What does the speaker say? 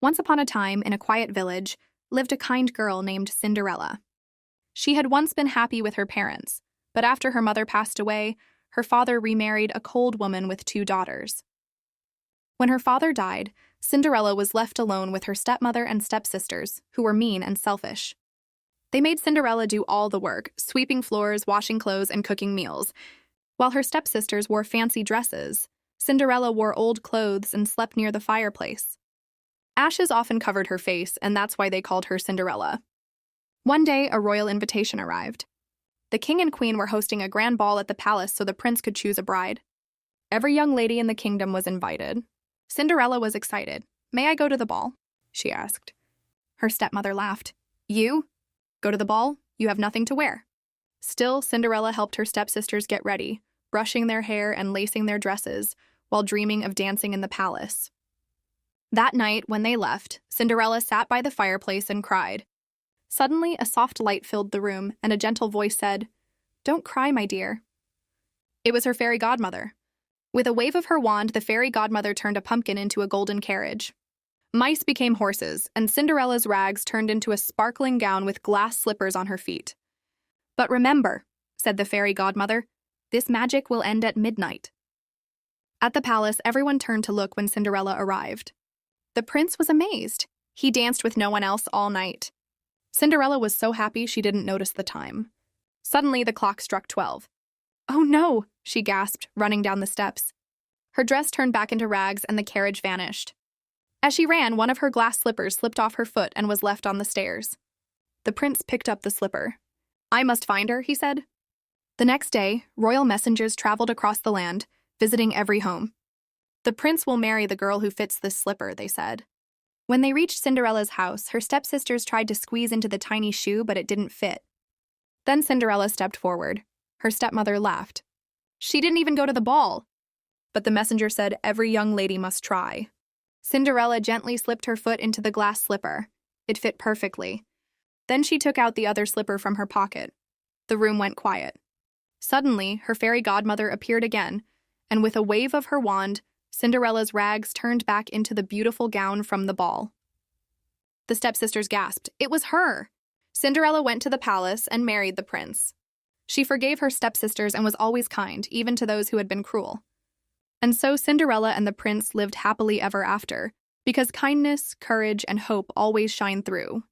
Once upon a time, in a quiet village, lived a kind girl named Cinderella. She had once been happy with her parents, but after her mother passed away, her father remarried a cold woman with 2 daughters. When her father died, Cinderella was left alone with her stepmother and stepsisters, who were mean and selfish. They made Cinderella do all the work, sweeping floors, washing clothes, and cooking meals. While her stepsisters wore fancy dresses, Cinderella wore old clothes and slept near the fireplace. Ashes often covered her face, and that's why they called her Cinderella. One day, a royal invitation arrived. The king and queen were hosting a grand ball at the palace so the prince could choose a bride. Every young lady in the kingdom was invited. Cinderella was excited. "May I go to the ball?" she asked. Her stepmother laughed. "You? Go to the ball? You have nothing to wear." Still, Cinderella helped her stepsisters get ready, brushing their hair and lacing their dresses, while dreaming of dancing in the palace. That night, when they left, Cinderella sat by the fireplace and cried. Suddenly, a soft light filled the room, and a gentle voice said, "Don't cry, my dear." It was her fairy godmother. With a wave of her wand, the fairy godmother turned a pumpkin into a golden carriage. Mice became horses, and Cinderella's rags turned into a sparkling gown with glass slippers on her feet. "But remember," said the fairy godmother, "this magic will end at midnight." At the palace, everyone turned to look when Cinderella arrived. The prince was amazed. He danced with no one else all night. Cinderella was so happy she didn't notice the time. Suddenly, the clock struck 12. "Oh no," she gasped, running down the steps. Her dress turned back into rags and the carriage vanished. As she ran, one of her glass slippers slipped off her foot and was left on the stairs. The prince picked up the slipper. "I must find her," he said. The next day, royal messengers traveled across the land, visiting every home. "The prince will marry the girl who fits this slipper," they said. When they reached Cinderella's house, her stepsisters tried to squeeze into the tiny shoe, but it didn't fit. Then Cinderella stepped forward. Her stepmother laughed. "She didn't even go to the ball." But the messenger said every young lady must try. Cinderella gently slipped her foot into the glass slipper. It fit perfectly. Then she took out the other slipper from her pocket. The room went quiet. Suddenly, her fairy godmother appeared again, and with a wave of her wand, Cinderella's rags turned back into the beautiful gown from the ball. The stepsisters gasped. It was her! Cinderella went to the palace and married the prince. She forgave her stepsisters and was always kind, even to those who had been cruel. And so Cinderella and the prince lived happily ever after, because kindness, courage, and hope always shine through.